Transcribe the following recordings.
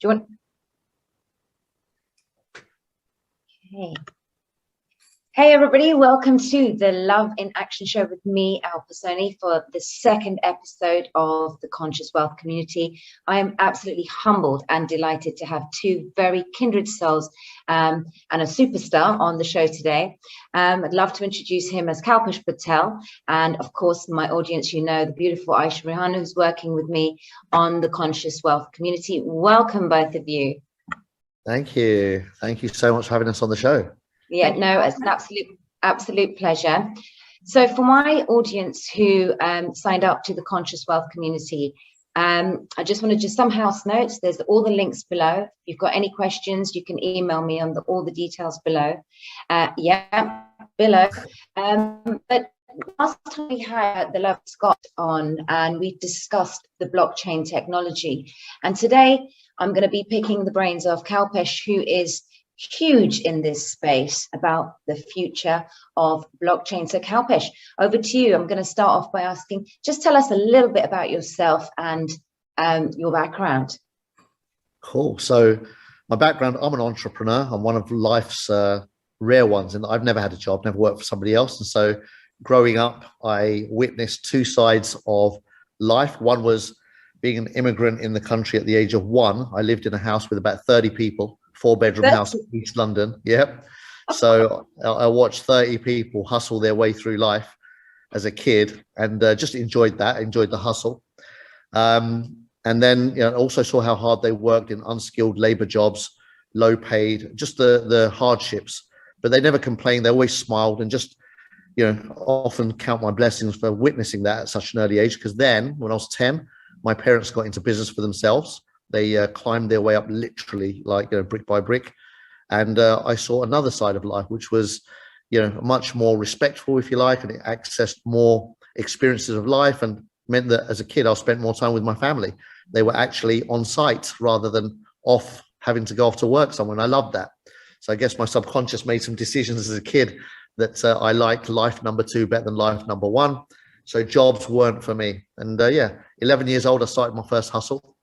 you want? Okay. Hey everybody, welcome to the Love in Action show with me, Al Pisoni, for the second episode of the Conscious Wealth Community. I am absolutely humbled and delighted to have two very kindred souls and a superstar on the show today. I'd love to introduce him as Kalpesh Patel, and of course, my audience, you know, the beautiful Aisha Rihanna, who's working with me on the Conscious Wealth Community. Welcome, both of you. Thank you. Thank you so much for having us on the show. Yeah, no, it's an absolute pleasure. So for my audience who signed up to the Conscious Wealth Community, I just want to some house notes. There's all the links below. If you've got any questions, you can email me on all the details below. Below. But last time we had the love Scott on and we discussed the blockchain technology. And today I'm going to be picking the brains of Kalpesh, who is huge in this space about the future of blockchain. So Kalpesh, over to you. I'm going to start off by asking, just tell us a little bit about yourself and your background. Cool. So my background, I'm an entrepreneur. I'm one of life's rare ones, and I've never had a job, never worked for somebody else. And so growing up, I witnessed two sides of life. One was being an immigrant in the country at the age of 1. I lived in a house with about 30 people. 4-bedroom house in East London. Yep. So I watched 30 people hustle their way through life as a kid, and just enjoyed that, enjoyed the hustle. And then also saw how hard they worked in unskilled labor jobs, low paid, just the hardships. But they never complained. They always smiled, and just, often count my blessings for witnessing that at such an early age. Because then when I was 10, my parents got into business for themselves. They climbed their way up literally like brick by brick. And I saw another side of life, which was, much more respectful, if you like, and it accessed more experiences of life, and meant that as a kid, I spent more time with my family. They were actually on site rather than off having to go off to work somewhere. And I loved that. So I guess my subconscious made some decisions as a kid that I liked life number 2 better than life number 1. So jobs weren't for me. And 11 years old, I started my first hustle.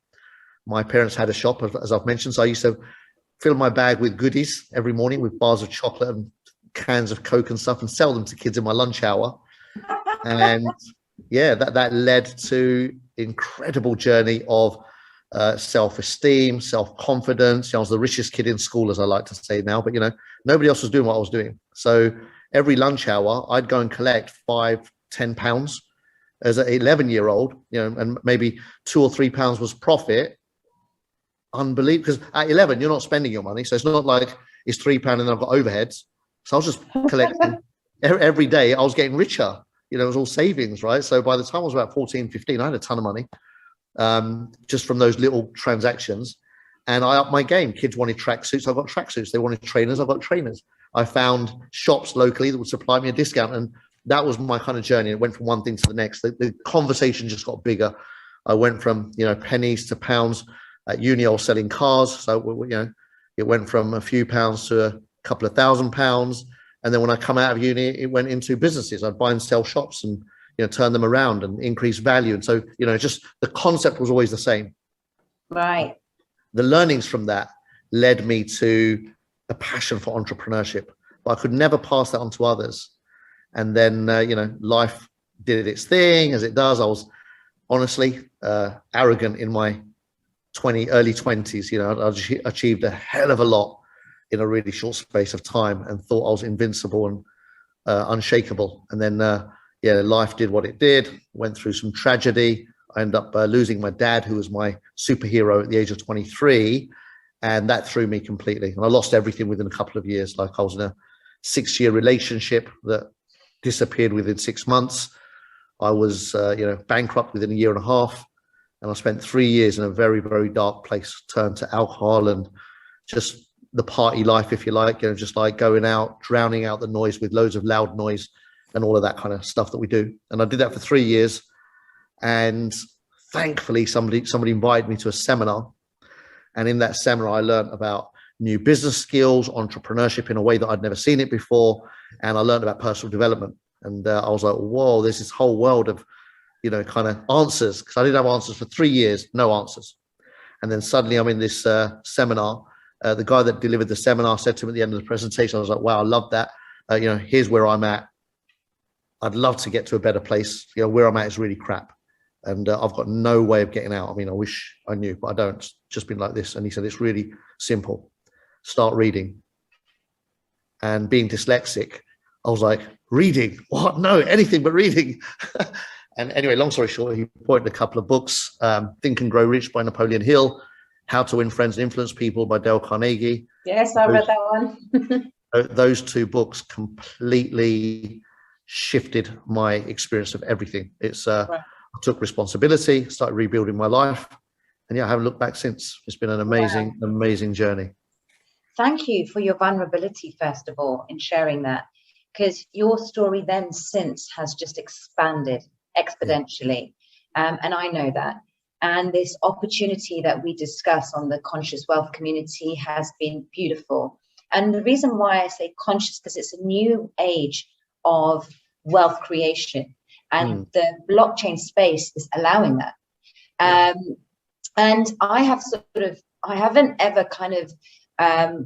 My parents had a shop, as I've mentioned, so I used to fill my bag with goodies every morning with bars of chocolate and cans of Coke and stuff, and sell them to kids in my lunch hour. And that led to incredible journey of self-esteem, self-confidence. I was the richest kid in school, as I like to say now, but nobody else was doing what I was doing. So every lunch hour, I'd go and collect £5-10 as an 11-year-old, and maybe £2 or £3 was profit. Unbelievable, because at 11 you're not spending your money, so it's not like it's £3 and then I've got overheads. So I was just collecting every day. I was getting richer, it was all savings, right? So by the time I was about 14, 15, I had a ton of money just from those little transactions, and I upped my game. Kids wanted tracksuits, I got tracksuits. They wanted trainers, I got trainers. I found shops locally that would supply me a discount, and that was my kind of journey. It went from one thing to the next. The conversation just got bigger. I went from pennies to pounds. At uni, I was selling cars, so it went from a few pounds to a couple of £1,000. And then when I come out of uni, it went into businesses. I'd buy and sell shops and turn them around and increase value. And so just the concept was always the same. Right. The learnings from that led me to a passion for entrepreneurship, but I could never pass that on to others. And then life did its thing, as it does. I was honestly arrogant in my early 20s. I achieved a hell of a lot in a really short space of time and thought I was invincible and unshakable. And then life did what it did. Went through some tragedy. I ended up losing my dad, who was my superhero at the age of 23, and that threw me completely. And I lost everything within a couple of years. Like, I was in a 6-year relationship that disappeared within 6 months. I was bankrupt within a year and a half. And I spent 3 years in a very, very dark place, turned to alcohol and just the party life, if you like, just like going out, drowning out the noise with loads of loud noise and all of that kind of stuff that we do. And I did that for 3 years. And thankfully, somebody invited me to a seminar. And in that seminar, I learned about new business skills, entrepreneurship in a way that I'd never seen it before. And I learned about personal development. And I was like, whoa, there's this whole world of kind of answers, because I didn't have answers for 3 years, no answers. And then suddenly I'm in this seminar. The guy that delivered the seminar said to me at the end of the presentation, I was like, wow, I love that. Here's where I'm at. I'd love to get to a better place. Where I'm at is really crap. And I've got no way of getting out. I mean, I wish I knew, but I don't. It's just been like this. And he said, it's really simple. Start reading. And being dyslexic, I was like, reading? What? No, anything but reading. And anyway, long story short, he pointed a couple of books, Think and Grow Rich by Napoleon Hill, How to Win Friends and Influence People by Dale Carnegie. Yes, I read that one. Those two books completely shifted my experience of everything. Right. I took responsibility, started rebuilding my life. And yeah, I haven't looked back since. It's been an amazing, amazing journey. Thank you for your vulnerability, first of all, in sharing that, because your story then since has just expanded exponentially. And I know that. And this opportunity that we discuss on the Conscious Wealth community has been beautiful. And the reason why I say conscious, because it's a new age of wealth creation, and the blockchain space is allowing that. And I haven't ever kind of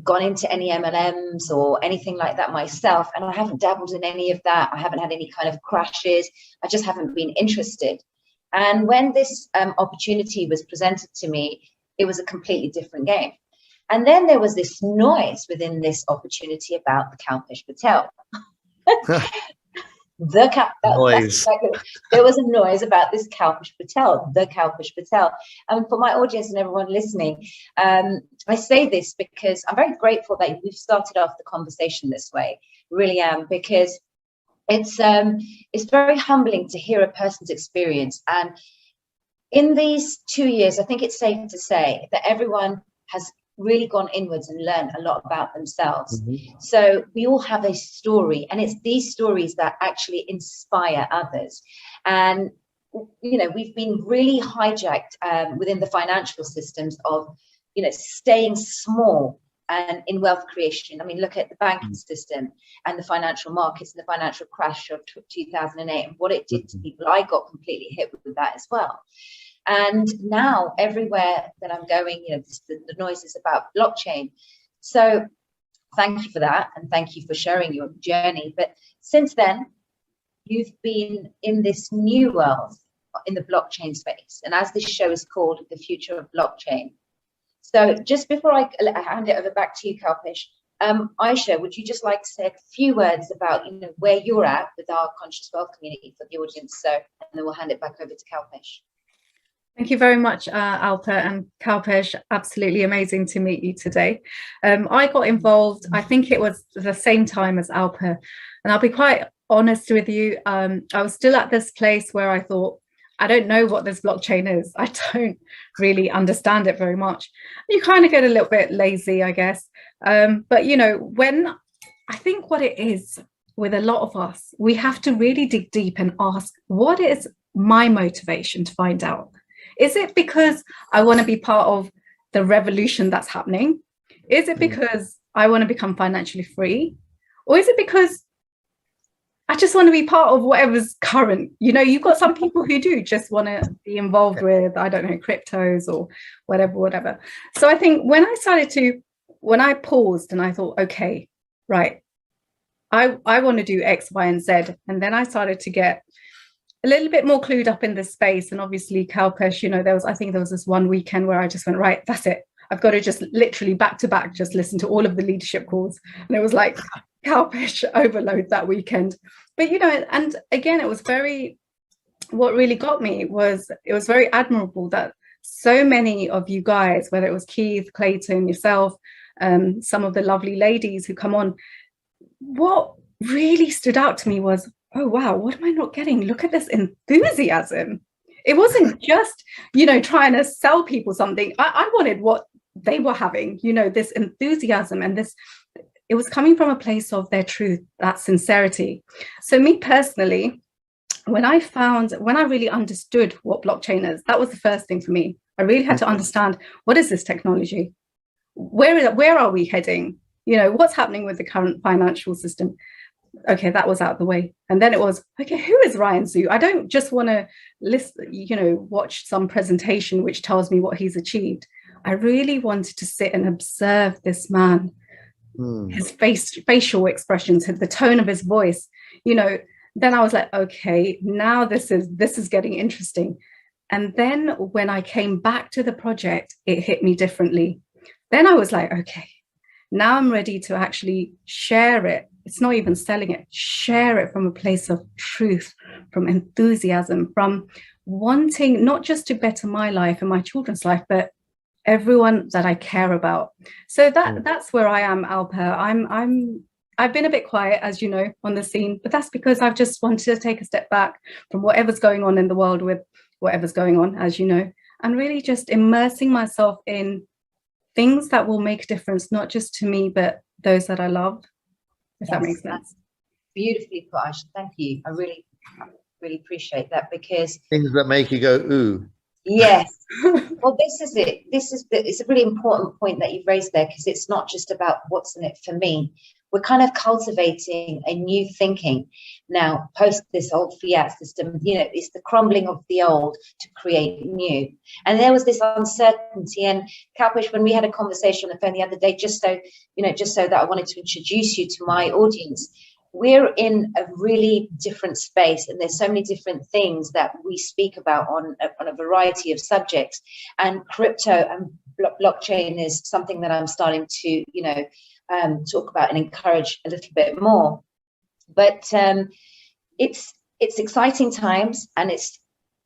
gone into any MLMs or anything like that myself, and I haven't dabbled in any of that. I haven't had any kind of crashes. I just haven't been interested. And when this opportunity was presented to me, it was a completely different game. And then there was this noise within this opportunity about the Kalpesh Patel. There was a noise about this Kalpesh Patel, the Kalpesh Patel. And for my audience and everyone listening, I say this because I'm very grateful that we've started off the conversation this way. Really am, because it's very humbling to hear a person's experience. And in these 2 years, I think it's safe to say that everyone has really gone inwards and learned a lot about themselves. So we all have a story, and it's these stories that actually inspire others. And we've been really hijacked within the financial systems of staying small and in wealth creation. I mean, look at the banking system and the financial markets and the financial crash of 2008 and what it did to people. I got completely hit with that as well. And now everywhere that I'm going, the noise is about blockchain. So thank you for that. And thank you for sharing your journey. But since then, you've been in this new world in the blockchain space. And as this show is called, The Future of Blockchain. So just before I hand it over back to you, Kalpesh, Aisha, would you just like to say a few words about where you're at with our Conscious Wealth community for the audience? So, and then we'll hand it back over to Kalpesh. Thank you very much, Alpa and Kalpesh. Absolutely amazing to meet you today. I got involved, I think it was the same time as Alpa. And I'll be quite honest with you. I was still at this place where I thought, I don't know what this blockchain is. I don't really understand it very much. You kind of get a little bit lazy, I guess. But, when I think what it is with a lot of us, we have to really dig deep and ask, what is my motivation to find out? Is it because I want to be part of the revolution that's happening? Is it because I want to become financially free? Or is it because I just want to be part of whatever's current? You've got some people who do just want to be involved with, I don't know, cryptos or whatever. So I think when I paused and I thought, okay, right, I want to do X, Y, and Z. And then I started to get a little bit more clued up in this space. And obviously, Kalpesh, I think there was this one weekend where I just went, right, that's it. I've got to just literally back to back, just listen to all of the leadership calls. And it was like Kalpesh overload that weekend. But, and again, what really got me was, it was very admirable that so many of you guys, whether it was Keith, Clayton, yourself, some of the lovely ladies who come on, what really stood out to me was, oh, wow, what am I not getting? Look at this enthusiasm. It wasn't just, trying to sell people something. I wanted what they were having, this enthusiasm, and it was coming from a place of their truth, that sincerity. So me personally, when I really understood what blockchain is, that was the first thing for me. I really had to understand, what is this technology? Where are we heading? What's happening with the current financial system? Okay, that was out of the way. And then it was, okay, who is Ryan Zhu? I don't just want to watch some presentation which tells me what he's achieved. I really wanted to sit and observe this man, his facial expressions, the tone of his voice, you know. Then I was like, okay, now this is getting interesting. And then when I came back to the project, it hit me differently. Then I was like, okay, now I'm ready to actually share it. It's not even selling it, share it from a place of truth, from enthusiasm, from wanting not just to better my life and my children's life, but everyone that I care about. So that's where I am, Alper. I've been a bit quiet, as you know, on the scene, but that's because I've just wanted to take a step back from whatever's going on in the world with whatever's going on, as you know, and really just immersing myself in things that will make a difference, not just to me, but those that I love, if that makes sense. Beautifully put, Aisha. Thank you. I really appreciate that, because things that make you go, ooh. Yes. Well, this is it. It's a really important point that you've raised there, because it's not just about what's in it for me. We're kind of cultivating a new thinking now, post this old fiat system. You know, it's the crumbling of the old to create new. And there was this uncertainty. And Kalpesh, when we had a conversation on the phone the other day, just so that I wanted to introduce you to my audience, we're in a really different space, and there's so many different things that we speak about on a variety of subjects. And crypto and blockchain is something that I'm starting to, talk about and encourage a little bit more. But it's exciting times, and it's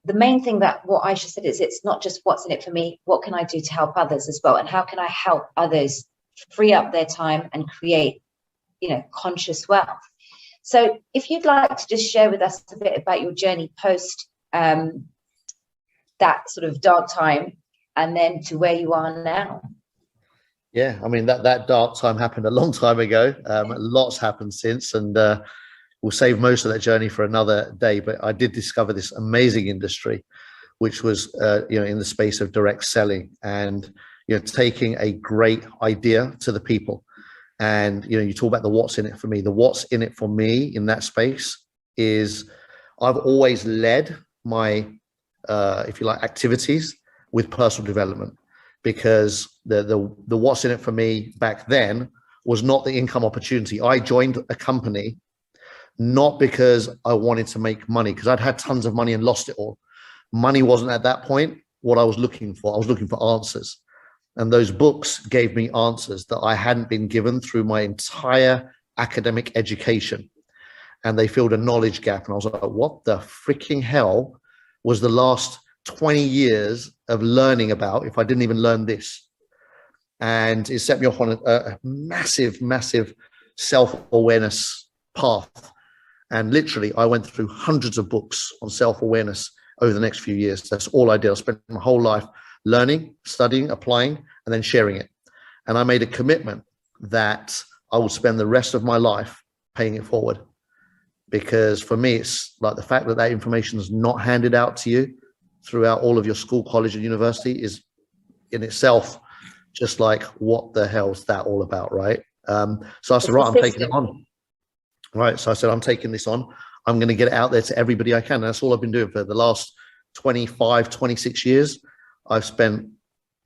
the main thing that what Aisha said is, it's not just what's in it for me. What can I do to help others as well, and how can I help others free up their time and create, conscious wealth? So if you'd like to just share with us a bit about your journey post that sort of dark time, and then to where you are now. Yeah, I mean, that dark time happened a long time ago. Lots happened since, and we'll save most of that journey for another day. But I did discover this amazing industry, which was, in the space of direct selling, and, taking a great idea to the people. And, you talk about the what's in it for me. The what's in it for me in that space is I've always led my, if you like, activities with personal development, because the what's in it for me back then was not the income opportunity. I joined a company not because I wanted to make money, because I'd had tons of money and lost it all. Money wasn't at that point what I was looking for. I was looking for answers. And those books gave me answers that I hadn't been given through my entire academic education. And they filled a knowledge gap. And I was like, what the freaking hell was the last 20 years of learning about if I didn't even learn this? And it set me off on a massive, massive self-awareness path. And literally, I went through hundreds of books on self-awareness over the next few years. That's all I did. I spent my whole life learning, studying, applying, and then sharing it. And I made a commitment that I will spend the rest of my life paying it forward. Because for me, it's like the fact that information is not handed out to you throughout all of your school, college, and university is in itself just like, what the hell is that all about, right? So I said, right, I'm taking it on. Right, so I said, I'm taking this on. I'm going to get it out there to everybody I can. And that's all I've been doing for the last 25, 26 years. I've spent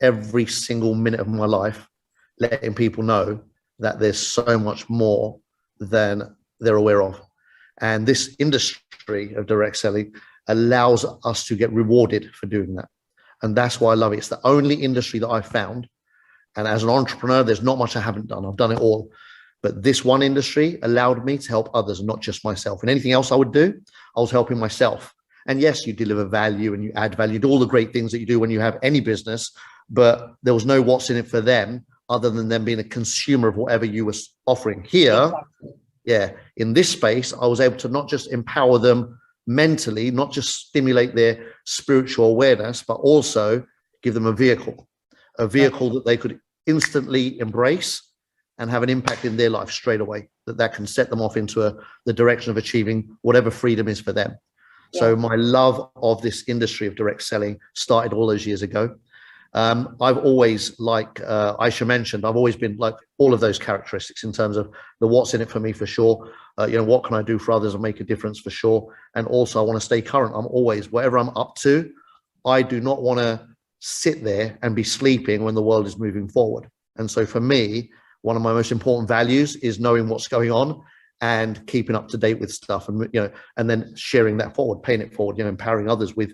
every single minute of my life letting people know that there's so much more than they're aware of. And this industry of direct selling allows us to get rewarded for doing that. And that's why I love it. It's the only industry that I've found. And as an entrepreneur, there's not much I haven't done. I've done it all. But this one industry allowed me to help others, not just myself. And anything else I would do, I was helping myself. And yes, you deliver value and you add value, do all the great things that you do when you have any business, but there was no what's in it for them other than them being a consumer of whatever you were offering. Here, exactly. Yeah, in this space, I was able to not just empower them mentally, not just stimulate their spiritual awareness, but also give them a vehicle that they could instantly embrace and have an impact in their life straight away, that can set them off into the direction of achieving whatever freedom is for them. So my love of this industry of direct selling started all those years ago. I've always, like Aisha mentioned, I've always been like all of those characteristics in terms of the what's in it for me, for sure. What can I do for others and make a difference, for sure. And also I want to stay current. I'm always, whatever I'm up to, I do not want to sit there and be sleeping when the world is moving forward. And so for me, one of my most important values is knowing what's going on and keeping up to date with stuff, and and then sharing that forward, paying it forward, empowering others with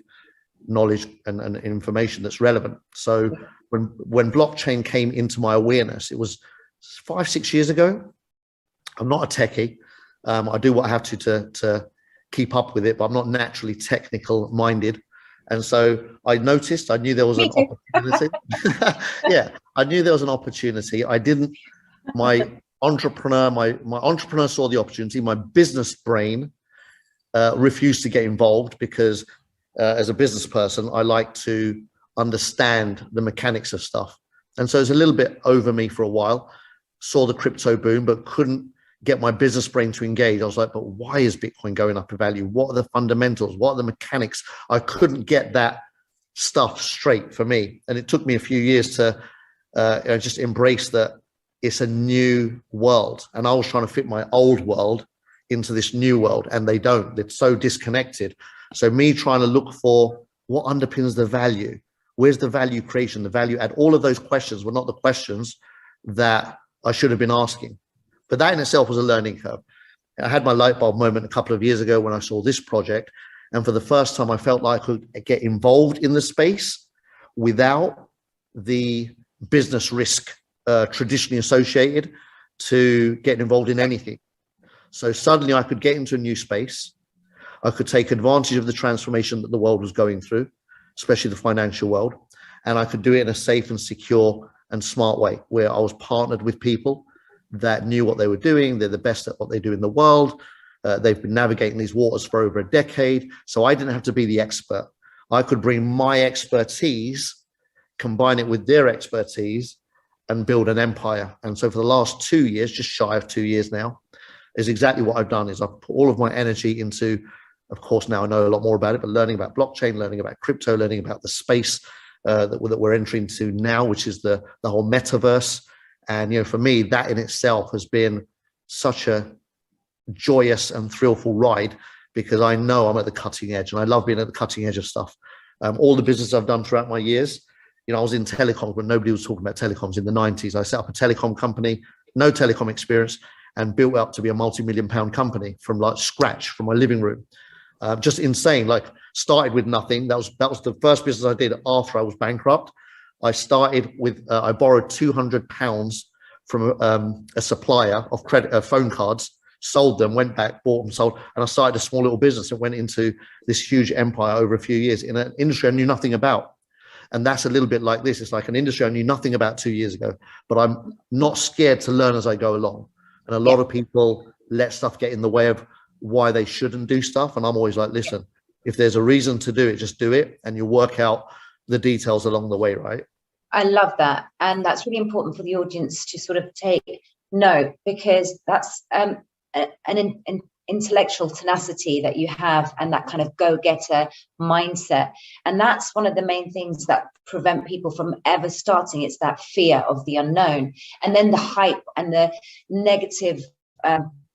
knowledge and information that's relevant. So when blockchain came into my awareness, it was 5-6 years ago. I'm not a techie. I do what I have to keep up with it, but I'm not naturally technical minded. And so I noticed, I knew there was an opportunity. Yeah, I knew there was an opportunity. My entrepreneur saw the opportunity. My business brain refused to get involved because as a business person, I like to understand the mechanics of stuff. And so it's a little bit over me for a while. Saw the crypto boom, but couldn't get my business brain to engage. I was like, but why is Bitcoin going up in value? What are the fundamentals? What are the mechanics? I couldn't get that stuff straight for me. And it took me a few years to just embrace that it's a new world. And I was trying to fit my old world into this new world, and they don't. It's so disconnected. So me trying to look for what underpins the value. Where's the value creation, the value add? All of those questions were not the questions that I should have been asking. But that in itself was a learning curve. I had my light bulb moment a couple of years ago when I saw this project. And for the first time, I felt like I could get involved in the space without the business risk traditionally associated to getting involved in anything. So suddenly I could get into a new space. I could take advantage of the transformation that the world was going through, especially the financial world. And I could do it in a safe and secure and smart way, where I was partnered with people that knew what they were doing. They're the best at what they do in the world. They've been navigating these waters for over a decade. So I didn't have to be the expert. I could bring my expertise, combine it with their expertise, and build an empire. And so for the last 2 years, just shy of 2 years now, is exactly what I've done. Is I've put all of my energy into, of course, now I know a lot more about it, but learning about blockchain, learning about crypto, learning about the space that we're entering into now, which is the whole metaverse. And for me, that in itself has been such a joyous and thrillful ride, because I know I'm at the cutting edge, and I love being at the cutting edge of stuff. All the business I've done throughout my years, I was in telecoms when nobody was talking about telecoms in the 90s. I set up a telecom company, no telecom experience, and built up to be a multi-million-pound company from like scratch, from my living room. Just insane. Like, started with nothing. That was the first business I did after I was bankrupt. I started with I borrowed £200 from a supplier of credit phone cards, sold them, went back, bought them, sold, and I started a small little business and went into this huge empire over a few years in an industry I knew nothing about. And that's a little bit like this. It's like an industry I knew nothing about 2 years ago, but I'm not scared to learn as I go along. And a lot of people let stuff get in the way of why they shouldn't do stuff. And I'm always like, listen, if there's a reason to do it, just do it, and you work out the details along the way, right? I love that. And that's really important for the audience to sort of take note, because that's an intellectual tenacity that you have, and that kind of go-getter mindset. And that's one of the main things that prevent people from ever starting. It's that fear of the unknown, and then the hype and the negative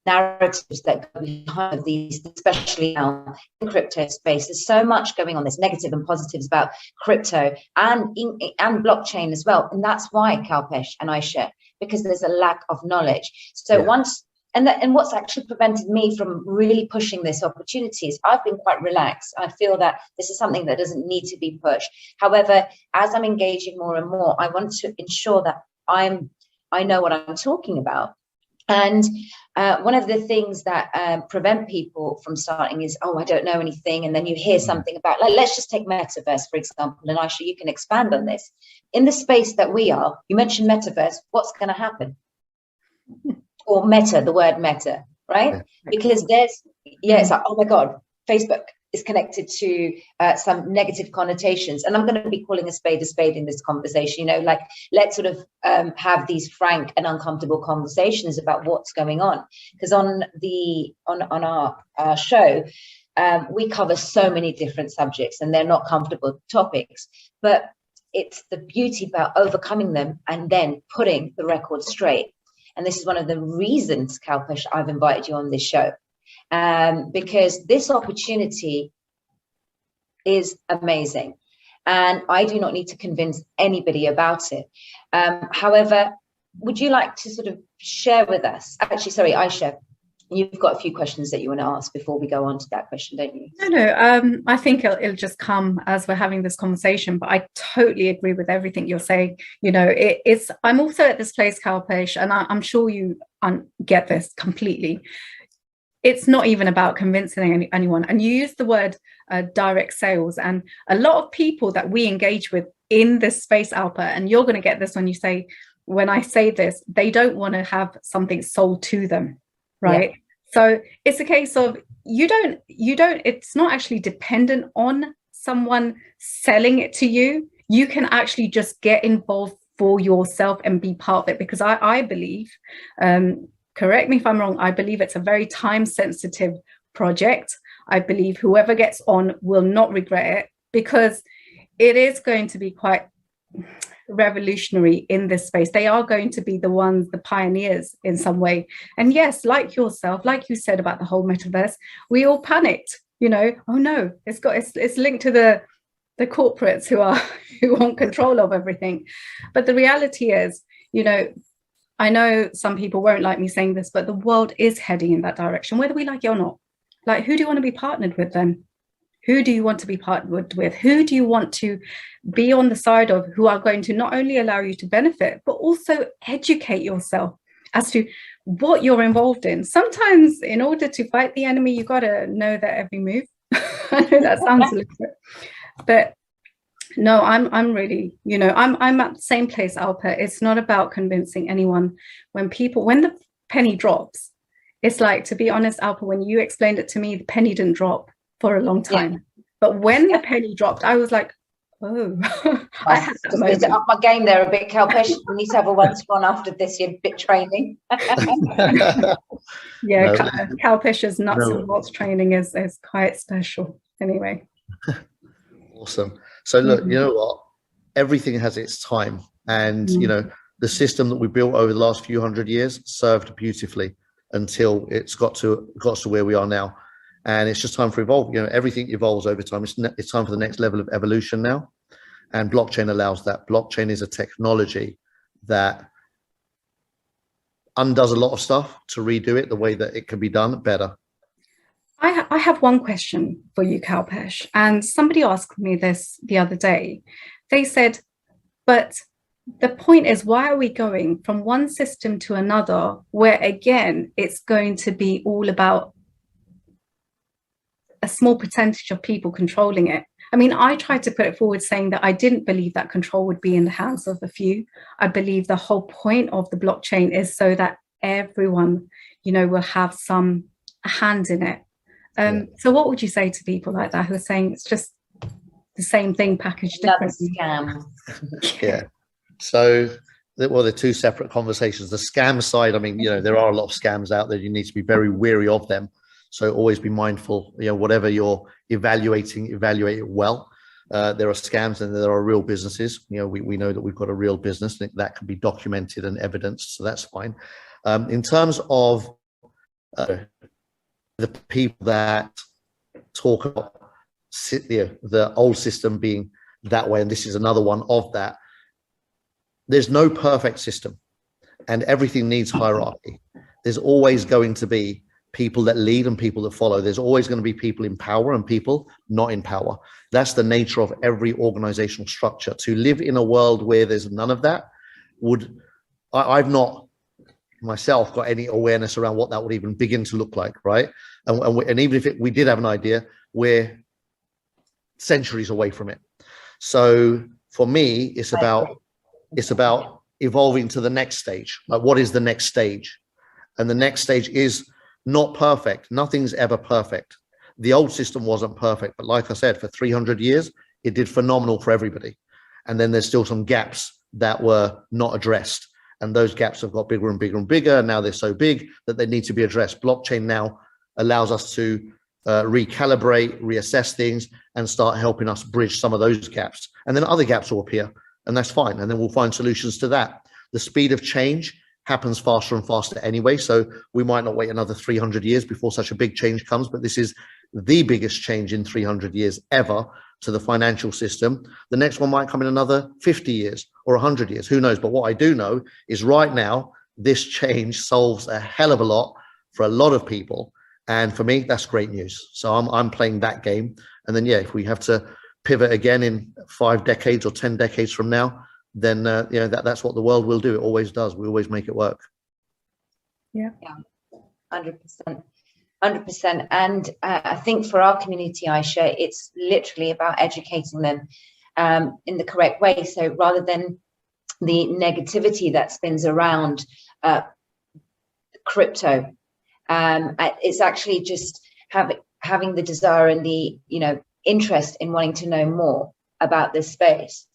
narratives that go behind these, especially now in the crypto space. There's so much going on. There's negative and positives about crypto and blockchain as well. And that's why, Kalpesh and I share, because there's a lack of knowledge. So and what's actually prevented me from really pushing this opportunity is I've been quite relaxed. I feel that this is something that doesn't need to be pushed. However, as I'm engaging more and more, I want to ensure that I know what I'm talking about. And one of the things that prevent people from starting is, I don't know anything. And then you hear something about, like, let's just take metaverse, for example. And Aisha, you can expand on this. In the space that we are, you mentioned metaverse, what's going to happen? Or meta, the word meta, right? Because it's like, oh my God, Facebook is connected to some negative connotations. And I'm going to be calling a spade in this conversation, like, let's sort of have these frank and uncomfortable conversations about what's going on. Because on our show, we cover so many different subjects, and they're not comfortable topics, but it's the beauty about overcoming them and then putting the record straight. And this is one of the reasons, Kalpesh, I've invited you on this show, because this opportunity is amazing. and I do not need to convince anybody about it. However, would you like to sort of share with us? Actually, sorry, Aisha, you've got a few questions that you want to ask before we go on to that question, don't you? No. I think it'll just come as we're having this conversation, but I totally agree with everything you're saying. You know, it's, I'm also at this place, Kalpesh, and I'm sure you get this completely. It's not even about convincing anyone. And you use the word direct sales, and a lot of people that we engage with in this space, Alpa, and you're going to get this when I say this, they don't want to have something sold to them, right? Yeah. So it's a case of you don't, it's not actually dependent on someone selling it to you. You can actually just get involved for yourself and be part of it, because I believe, correct me if I'm wrong, I believe it's a very time sensitive project. I believe whoever gets on will not regret it, because it is going to be quite revolutionary in this space. They are going to be the pioneers in some way. And yes, like yourself, like you said about the whole metaverse, we all panicked, you know, oh no, it's linked to the corporates who want control of everything. But the reality is, you know, I know some people won't like me saying this, but the world is heading in that direction, whether we like it or not. Like, who do you want to be partnered with then? Who do you want to be partnered with? Who do you want to be on the side of, who are going to not only allow you to benefit, but also educate yourself as to what you're involved in? Sometimes in order to fight the enemy, you got to know their every move. I know that sounds a little bit, but no, I'm really, you know, I'm at the same place, Alpa. It's not about convincing anyone. When the penny drops, it's like, to be honest, Alpa, when you explained it to me, the penny didn't drop for a long time. Yeah. But when the penny dropped, I was like, oh, I had that moment. To up my game there a bit, Kalpesh. We need to have a one-to-one after this year, bit training. Yeah, Kalpesh's nuts and bolts training is quite special. Anyway. Awesome. So look, you know what? Everything has its time, and you know, the system that we built over the last few hundred years served beautifully until it's got to where we are now. And it's just time for evolve. You know, everything evolves over time. It's time for the next level of evolution now. And blockchain allows that. Blockchain is a technology that undoes a lot of stuff to redo it the way that it can be done better. I have one question for you, Kalpesh. And somebody asked me this the other day. They said, but the point is, why are we going from one system to another where, again, it's going to be all about a small percentage of people controlling it? I mean, I tried to put it forward saying that I didn't believe that control would be in the hands of a few. I believe the whole point of the blockchain is so that everyone, you know, will have some hand in it. So what would you say to people like that who are saying it's just the same thing packaged differently? Scam. Yeah. So, well, they're two separate conversations. The scam side, I mean, you know, there are a lot of scams out there. You need to be very wary of them. So always be mindful, you know, whatever you're evaluate it well. There are scams and there are real businesses. You know, we know that we've got a real business that can be documented and evidenced. So that's fine. In terms of the people that talk about the old system being that way, and this is another one of that, there's no perfect system and everything needs hierarchy. There's always going to be people that lead and people that follow. There's always going to be people in power and people not in power. That's the nature of every organizational structure. To live in a world where there's none of that I've not myself got any awareness around what that would even begin to look like, right? And even if we did have an idea, we're centuries away from it. So for me, it's about evolving to the next stage. Like, what is the next stage? And the next stage is not perfect. Nothing's ever perfect. The old system wasn't perfect, but like I said, for 300 years, it did phenomenal for everybody. And then there's still some gaps that were not addressed. And those gaps have got bigger and bigger and bigger. Now they're so big that they need to be addressed. Blockchain now allows us to recalibrate, reassess things, and start helping us bridge some of those gaps. And then other gaps will appear, and that's fine. And then we'll find solutions to that. The speed of change happens faster and faster anyway. So we might not wait another 300 years before such a big change comes, but this is the biggest change in 300 years ever. to the financial system. The next one might come in another 50 years or 100 years, who knows? But what I do know is right now, this change solves a hell of a lot for a lot of people. And for me, that's great news. So I'm playing that game. And then, yeah, if we have to pivot again in 5 decades or 10 decades from now, then that's what the world will do. It always does. We always make it work. Yeah, 100%. 100%. And I think for our community, Aisha, it's literally about educating them in the correct way. So rather than the negativity that spins around crypto, it's actually just having the desire and the interest in wanting to know more about this space.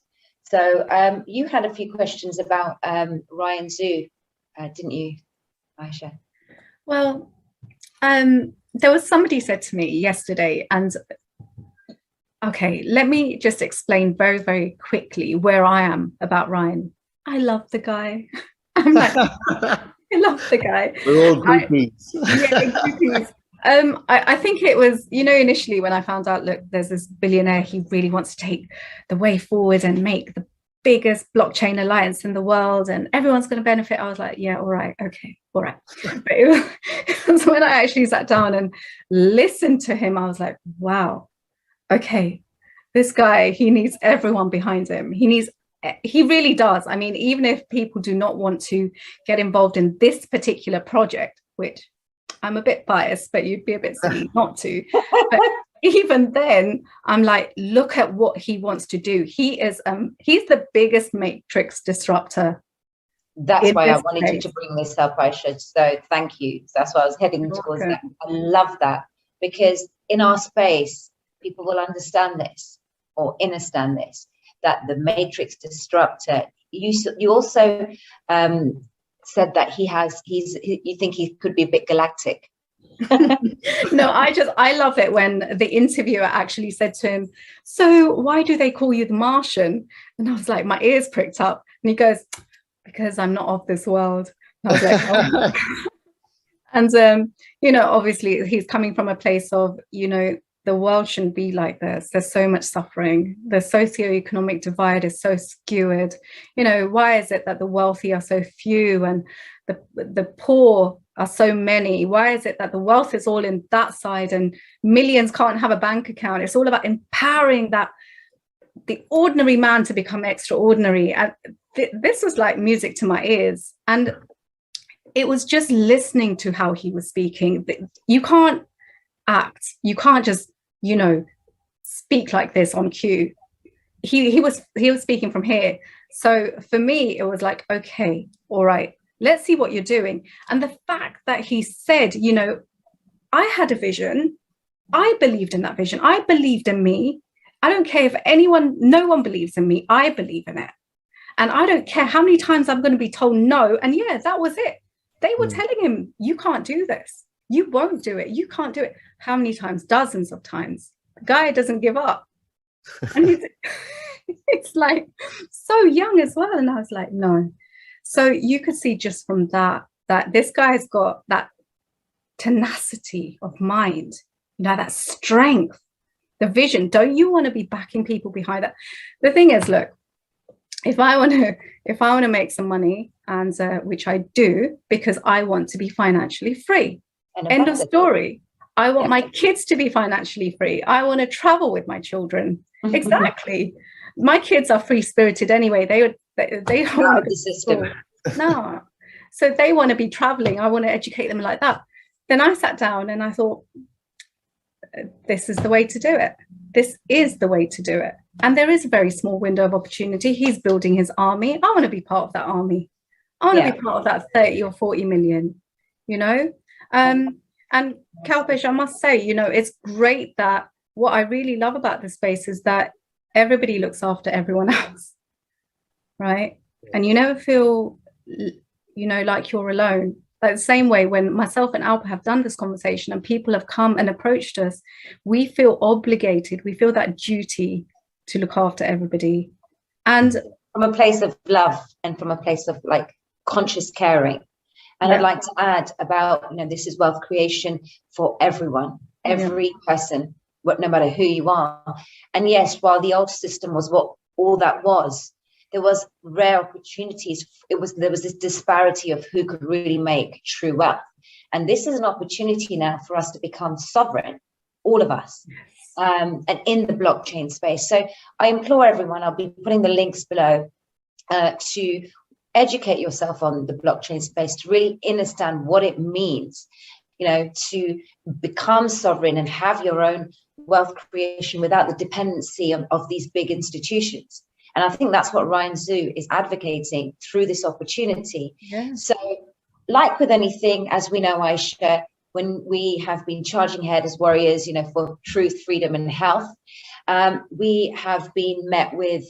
So you had a few questions about Ryan Zhu, didn't you, Aisha? Well, there was somebody said to me yesterday, and okay, let me just explain very, very quickly where I am about Ryan. I love the guy. I'm like, I love the guy. We're all groupies. Groupies. I think it was, initially when I found out, look, there's this billionaire, he really wants to take the way forward and make the biggest blockchain alliance in the world and everyone's going to benefit. I was like, yeah, all right, okay, all right. But it was when I actually sat down and listened to him, I was like, wow, okay, this guy, he needs everyone behind him. He really does. I mean, even if people do not want to get involved in this particular project, which I'm a bit biased, but you'd be a bit silly not to. But even then, I'm like, look at what he wants to do. He's the biggest matrix disruptor. That's why I wanted you to bring this up, Aisha. So thank you. That's why I was heading towards that. I love that, because in our space, people will understand this or understand this, that the matrix disruptor, you also said that you think he could be a bit galactic. No, I love it when the interviewer actually said to him, so why do they call you the Martian? And I was like, my ears pricked up, and he goes, because I'm not of this world. And I was like, oh. And obviously he's coming from a place of, the world shouldn't be like this. There's so much suffering. The socioeconomic divide is so skewed. Why is it that the wealthy are so few and the poor are so many? Why is it that the wealth is all in that side and millions can't have a bank account? It's all about empowering the ordinary man to become extraordinary. And this was like music to my ears. And it was just listening to how he was speaking. You can't act. You can't just, speak like this on cue. He was speaking from here. So for me, it was like, okay, all right, let's see what you're doing. And the fact that he said, I had a vision. I believed in that vision. I believed in me. I don't care if no one believes in me. I believe in it. And I don't care how many times I'm going to be told no. And yeah, that was it. They were telling him, you can't do this. You won't do it. You can't do it. How many times? Dozens of times. The guy doesn't give up. And it's like so young as well. And I was like, no. So you could see just from that this guy's got that tenacity of mind, that strength, the vision. Don't you want to be backing people behind that? The thing is, look, if I want to make some money, and which I do, because I want to be financially free. End of story. I want my kids to be financially free. I want to travel with my children. Exactly. My kids are free spirited anyway. They don't want the system. No. So they want to be traveling. I want to educate them like that. Then I sat down and I thought, this is the way to do it. This is the way to do it. And there is a very small window of opportunity. He's building his army. I want to be part of that army. I want to be part of that 30 or 40 million, And Kalpesh, I must say, it's great that what I really love about this space is that everybody looks after everyone else, right? And you never feel, like you're alone. Like the same way when myself and Alpa have done this conversation and people have come and approached us, we feel obligated. We feel that duty to look after everybody. And from a place of love and from a place of conscious caring. And I'd like to add about, this is wealth creation for everyone, every person no matter who you are. And yes, while the old system was what all that was, there was rare opportunities. There was this disparity of who could really make true wealth. And this is an opportunity now for us to become sovereign, all of us, and in the blockchain space. So I implore everyone, I'll be putting the links below, to educate yourself on the blockchain space, to really understand what it means, to become sovereign and have your own wealth creation without the dependency of these big institutions. And I think that's what Ryan Zhu is advocating through this opportunity. Yeah. So like with anything, as we know, Aisha, when we have been charging ahead as warriors, for truth, freedom, and health, we have been met with,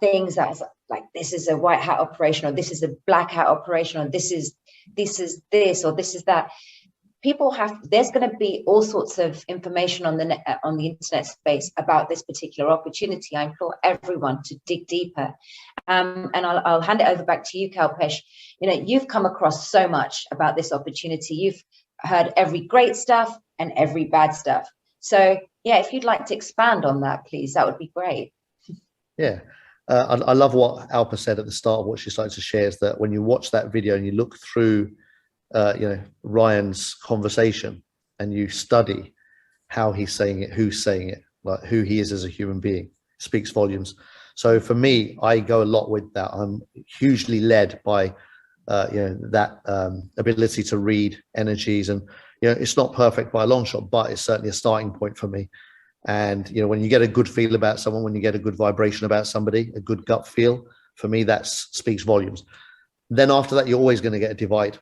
things that's like, this is a white hat operation, or this is a black hat operation, or this is this, or this is that. There's going to be all sorts of information on the internet space about this particular opportunity. I implore everyone to dig deeper. And I'll hand it over back to you, Kalpesh. You've come across so much about this opportunity. You've heard every great stuff and every bad stuff. So yeah, if you'd like to expand on that, please, that would be great. Yeah. I love what Alpa said at the start of what she started to share, is that when you watch that video and you look through Ryan's conversation and you study how he's saying it, who's saying it, like who he is as a human being, speaks volumes. So for me, I go a lot with that. I'm hugely led by that ability to read energies, and it's not perfect by a long shot, but it's certainly a starting point for me. And when you get a good feel about someone, when you get a good vibration about somebody, a good gut feel, for me that speaks volumes. Then after that, you're always going to get a divide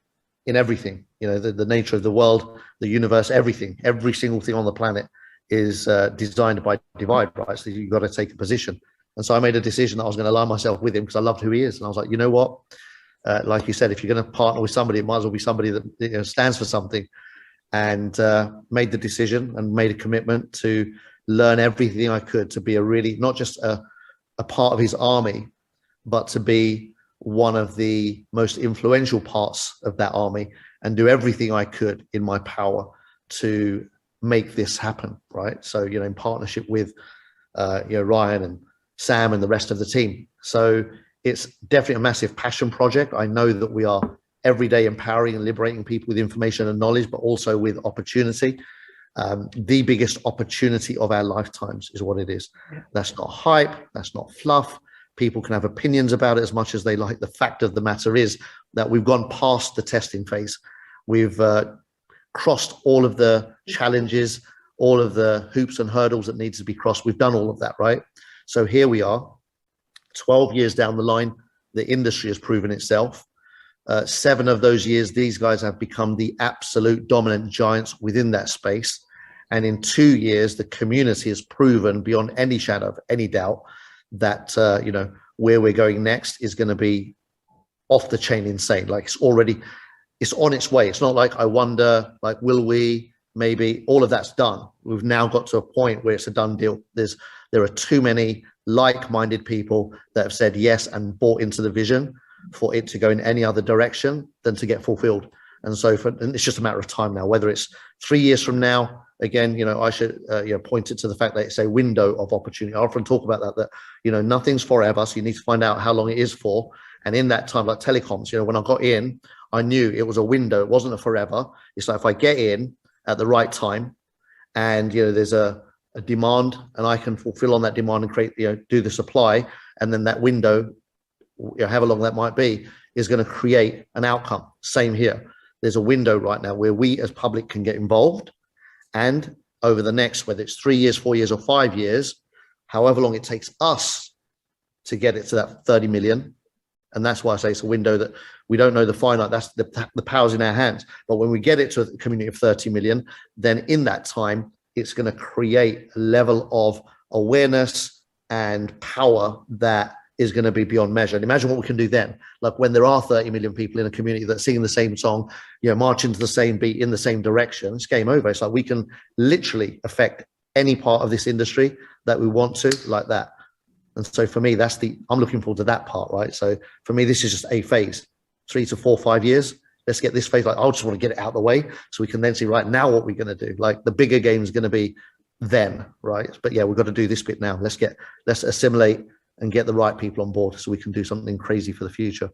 in everything. The nature of the world, the universe, everything, every single thing on the planet is designed by divide, right? So you've got to take a position. And so I made a decision that I was going to align myself with him because I loved who he is. And I was like, you know what? Like you said, if you're going to partner with somebody, it might as well be somebody that stands for something. And made the decision and made a commitment to learn everything I could to be not just a part of his army, but to be one of the most influential parts of that army, and do everything I could in my power to make this happen, right? So, in partnership with Ryan and Sam and the rest of the team. So it's definitely a massive passion project. I know that we are every day empowering and liberating people with information and knowledge, but also with opportunity. The biggest opportunity of our lifetimes is what it is. That's not hype, that's not fluff. People can have opinions about it as much as they like. The fact of the matter is that we've gone past the testing phase. We've crossed all of the challenges, all of the hoops and hurdles that needs to be crossed. We've done all of that, right? So here we are, 12 years down the line, the industry has proven itself. 7 of those years, these guys have become the absolute dominant giants within that space. And in 2 years, the community has proven beyond any shadow of any doubt that, where we're going next is going to be off the chain insane. Like it's on its way. It's not like I wonder, like, will we, maybe, all of that's done. We've now got to a point where it's a done deal. There are too many like-minded people that have said yes and bought into the vision for it to go in any other direction than to get fulfilled. And so and it's just a matter of time now, whether it's 3 years from now. Again, I should point it to the fact that it's a window of opportunity. I often talk about that nothing's forever, so you need to find out how long it is for. And in that time, like telecoms, when I got in, I knew it was a window. It wasn't a forever. It's like if I get in at the right time, and there's a demand, and I can fulfill on that demand and create, do the supply, and then that window, however long that might be, is going to create an outcome. Same here. There's a window right now where we as public can get involved, and over the next, whether it's 3 years, 4 years, or 5 years, however long it takes us to get it to that 30 million. And that's why I say it's a window that we don't know the finite. That's the power's in our hands. But when we get it to a community of 30 million, then in that time, it's going to create a level of awareness and power that is going to be beyond measure. And imagine what we can do then. Like when there are 30 million people in a community that singing the same song, marching to the same beat in the same direction, it's game over. It's like we can literally affect any part of this industry that we want to, like that. And so for me, I'm looking forward to that part, right? So for me, this is just a phase, 3 to 4, 5 years. Let's get this phase. Like, I just want to get it out of the way so we can then see right now what we're going to do. Like the bigger game is going to be then, right? But yeah, we've got to do this bit now. Let's assimilate and get the right people on board so we can do something crazy for the future.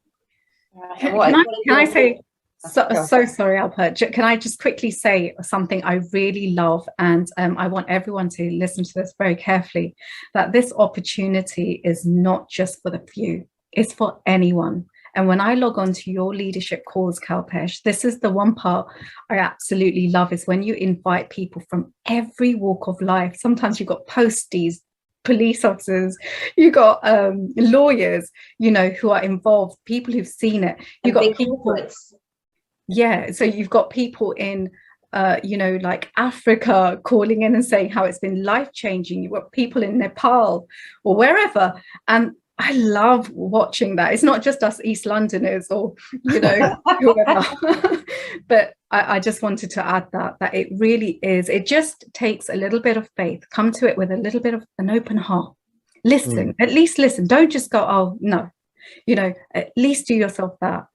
Can I say, so sorry, Alpert. Can I just quickly say something I really love, and I want everyone to listen to this very carefully, that this opportunity is not just for the few, it's for anyone. And when I log on to your leadership calls, Kalpesh, this is the one part I absolutely love, is when you invite people from every walk of life. Sometimes you've got posties, police officers, you got lawyers, you know, who are involved, people who've seen it. You've got people, yeah. So you've got people in, you know, like Africa calling in and saying how it's been life-changing. You've got people in Nepal or wherever, and I love watching that. It's not just us East Londoners or, you know, whoever. But I just wanted to add that it really is. It just takes a little bit of faith. Come to it with a little bit of an open heart. Listen, at least listen. Don't just go, oh, no. You know, at least do yourself that.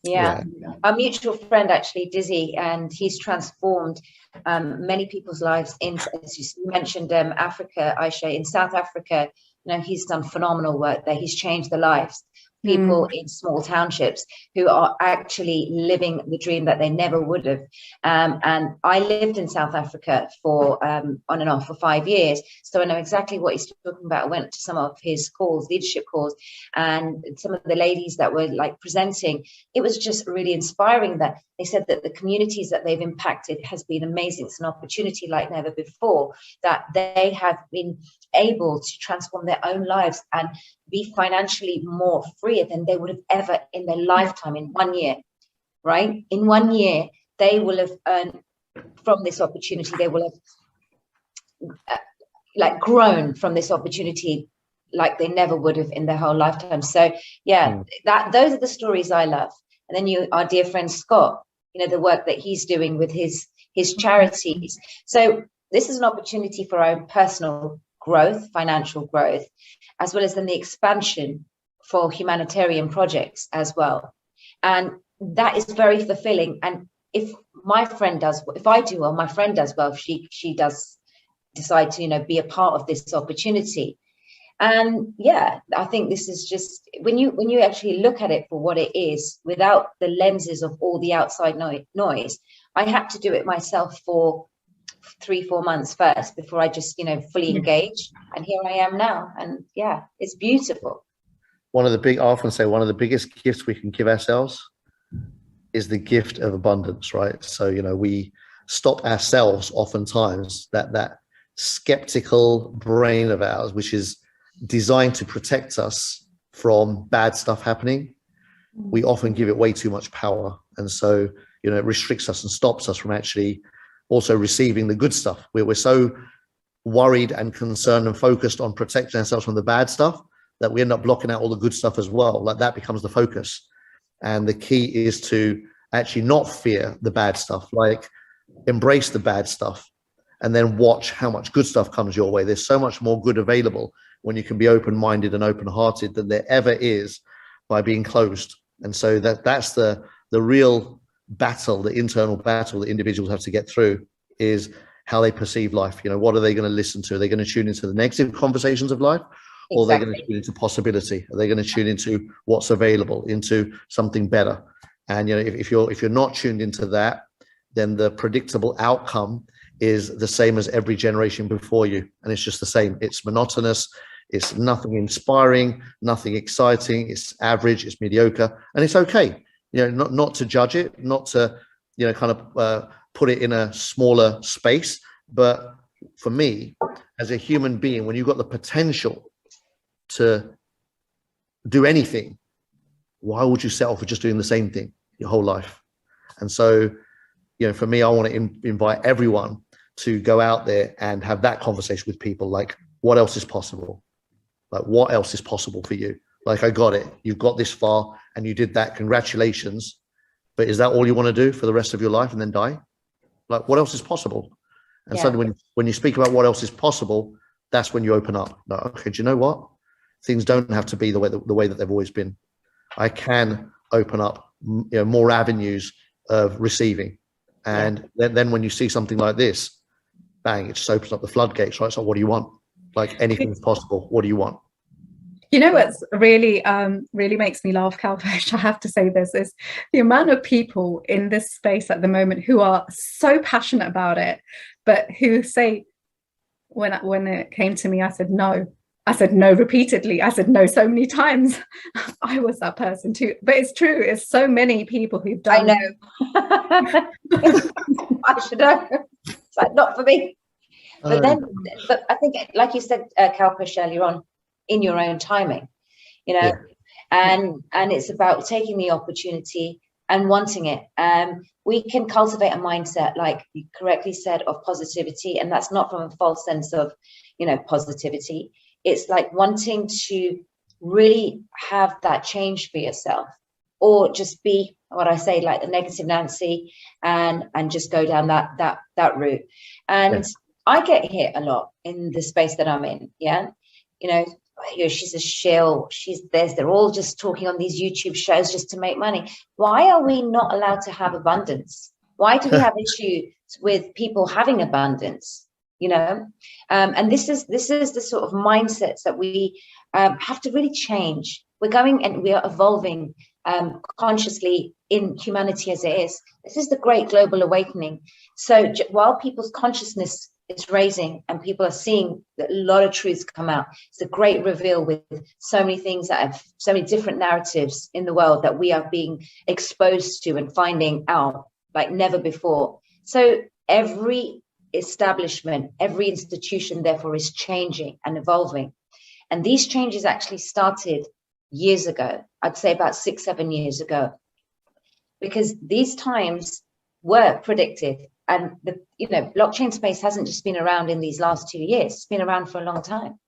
Yeah. Our mutual friend, actually, Dizzy, and he's transformed many people's lives into, as you mentioned, Africa, Aisha, in South Africa. You know, he's done phenomenal work there. He's changed the lives of people in small townships who are actually living the dream that they never would have. And I lived in South Africa for on and off for 5 years. So I know exactly what he's talking about. I went to some of his calls, leadership calls, and some of the ladies that were like presenting. It was just really inspiring that they said that the communities that they've impacted has been amazing. It's an opportunity like never before, that they have been able to transform their own lives and be financially more freer than they would have ever in their lifetime in 1 year, right? In 1 year, they will have earned from this opportunity. They will have like grown from this opportunity like they never would have in their whole lifetime. So yeah, those are the stories I love. And then our dear friend Scott, you know, the work that he's doing with his charities. So this is an opportunity for our own personal growth, financial growth, as well as then the expansion for humanitarian projects as well. And that is very fulfilling. And if my friend does, if I do well, my friend does well, if she does decide to, you know, be a part of this opportunity. And yeah, I think this is just, when you actually look at it for what it is, without the lenses of all the outside noise, I had to do it myself for 3-4 months first before I just, you know, fully engaged. And here I am now. And yeah, it's beautiful. I often say one of the biggest gifts we can give ourselves is the gift of abundance, right? So, you know, we stop ourselves oftentimes, that skeptical brain of ours, which is designed to protect us from bad stuff happening. We often give it way too much power. And so, you know, it restricts us and stops us from actually also receiving the good stuff. We're so worried and concerned and focused on protecting ourselves from the bad stuff that we end up blocking out all the good stuff as well. Like that becomes the focus. And the key is to actually not fear the bad stuff, like embrace the bad stuff and then watch how much good stuff comes your way. There's so much more good available when you can be open-minded and open-hearted than there ever is by being closed. And so that's the real battle, the internal battle that individuals have to get through, is how they perceive life. You know, what are they going to listen to? Are they going to tune into the negative conversations of life? Or are they going to tune into possibility? Are they going to tune into what's available, into something better? And, you know, if you're not tuned into that, then the predictable outcome is the same as every generation before you. And it's just the same. It's monotonous. It's nothing inspiring, nothing exciting. It's average, it's mediocre, and it's okay. You know, not to judge it, not to, you know, kind of put it in a smaller space. But for me, as a human being, when you've got the potential to do anything, why would you settle for just doing the same thing your whole life? And so, you know, for me, I want to invite everyone to go out there and have that conversation with people. Like, what else is possible? Like, what else is possible for you? Like, I got it. You've got this far and you did that. Congratulations. But is that all you want to do for the rest of your life and then die? Like, what else is possible? And suddenly when you speak about what else is possible, that's when you open up. Like, okay, do you know what? Things don't have to be the way that they've always been. I can open up, you know, more avenues of receiving. And then when you see something like this, bang, it just opens up the floodgates, right? So what do you want? Like, anything's possible. What do you want? You know what's really really makes me laugh, Kalpesh, I have to say this, is the amount of people in this space at the moment who are so passionate about it, but who say, when it came to me, I said no. I said no repeatedly. I said no so many times. I was that person too. But it's true. It's so many people who've done. I know. I should know. It's like, not for me. But but I think, like you said, Kalpesh, earlier on, in your own timing, you know, and it's about taking the opportunity and wanting it. We can cultivate a mindset, like you correctly said, of positivity, and that's not from a false sense of, you know, positivity. It's like wanting to really have that change for yourself, or just be what I say, like the negative Nancy, and just go down that route. And I get hit a lot in the space that I'm in. Yeah, you know, she's a shill, they're all just talking on these YouTube shows just to make money. Why are we not allowed to have abundance? Why do we have issues with people having abundance? You know, and this is the sort of mindsets that we have to really change. We're going and we are evolving consciously in humanity as it is. This is the great global awakening. So while people's consciousness is raising and people are seeing that a lot of truths come out, it's a great reveal with so many things that have so many different narratives in the world that we are being exposed to and finding out like never before. So every establishment, every institution, therefore, is changing and evolving. And these changes actually started years ago, I'd say about 6-7 years ago, because these times were predicted. And the blockchain space hasn't just been around in these last 2 years, it's been around for a long time.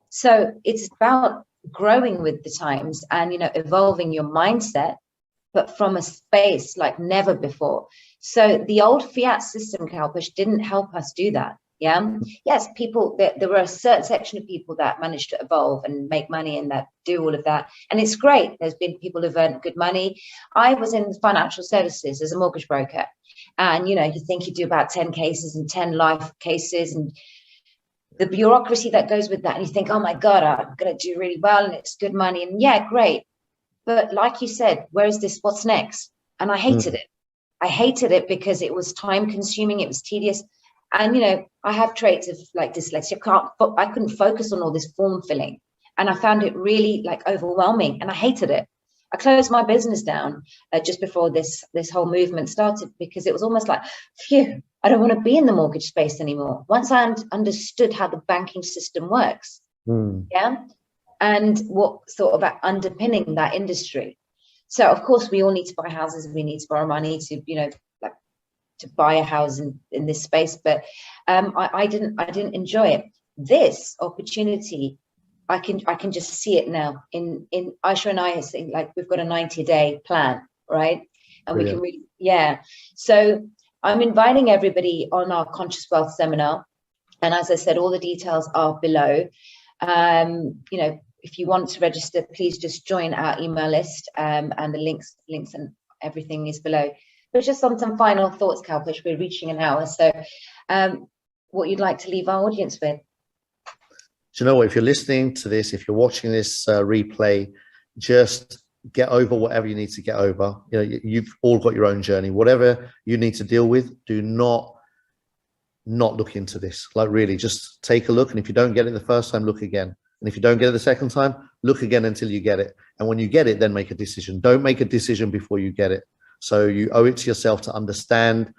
So it's about growing with the times and evolving your mindset, but from a space like never before. So the old fiat system, Kalpesh, didn't help us do that. Yeah. Yes, people, there were a certain section of people that managed to evolve and make money and that do all of that. And it's great. There's been people who've earned good money. I was in financial services as a mortgage broker. And, you think you do about 10 cases and 10 life cases and the bureaucracy that goes with that. And you think, oh my God, I'm going to do really well and it's good money. And yeah, great. But like you said, where is this? What's next? And I hated it. I hated it because it was time consuming. It was tedious. And, I have traits of like dyslexia. I couldn't focus on all this form filling. And I found it really like overwhelming and I hated it. I closed my business down just before this whole movement started because it was almost like, phew, I don't want to be in the mortgage space anymore. Once I understood how the banking system works. Yeah. And what sort of underpinning that industry. So of course we all need to buy houses. We need to borrow money to, to buy a house in this space. But I didn't enjoy it. This opportunity, I can just see it now. In Aisha and I think like we've got a 90-day plan, right? And we can really, So I'm inviting everybody on our Conscious Wealth seminar. And as I said, all the details are below. If you want to register, please just join our email list, and the links and everything is below. But just on some final thoughts, Kalpesh, we're reaching an hour. So what you'd like to leave our audience with? Do you know what? If you're listening to this, if you're watching this replay, just get over whatever you need to get over. You've all got your own journey. Whatever you need to deal with, do not look into this. Like really, just take a look. And if you don't get it the first time, look again. And if you don't get it the second time, look again until you get it. And when you get it, then make a decision. Don't make a decision before you get it. So you owe it to yourself to understand,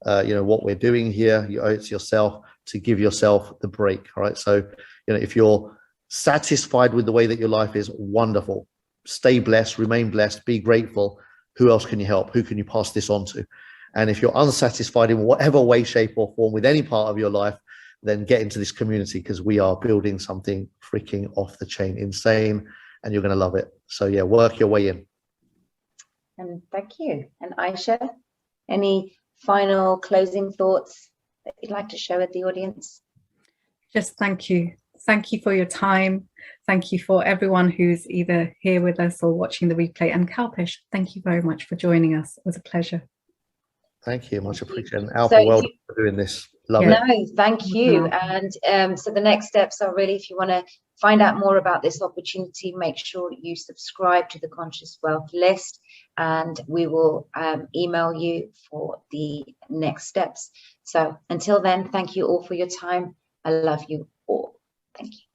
what we're doing here. You owe it to yourself to give yourself the break. All right. So, if you're satisfied with the way that your life is, wonderful. Stay blessed, remain blessed, be grateful. Who else can you help? Who can you pass this on to? And if you're unsatisfied in whatever way, shape or form with any part of your life, then get into this community because we are building something freaking off the chain, insane, and you're going to love it. So yeah, work your way in. And thank you. And Aisha, any final closing thoughts that you'd like to share with the audience? Just thank you. Thank you for your time. Thank you for everyone who's either here with us or watching the replay. And Kalpesh, thank you very much for joining us. It was a pleasure. Thank you. Much appreciated. And Alpha, well done for doing this. Love Yeah. it. No, thank you. And so the next steps are really, if you want to find out more about this opportunity, make sure you subscribe to the Conscious Wealth list, and we will email you for the next steps. So until then, thank you all for your time. I love you all. Thank you.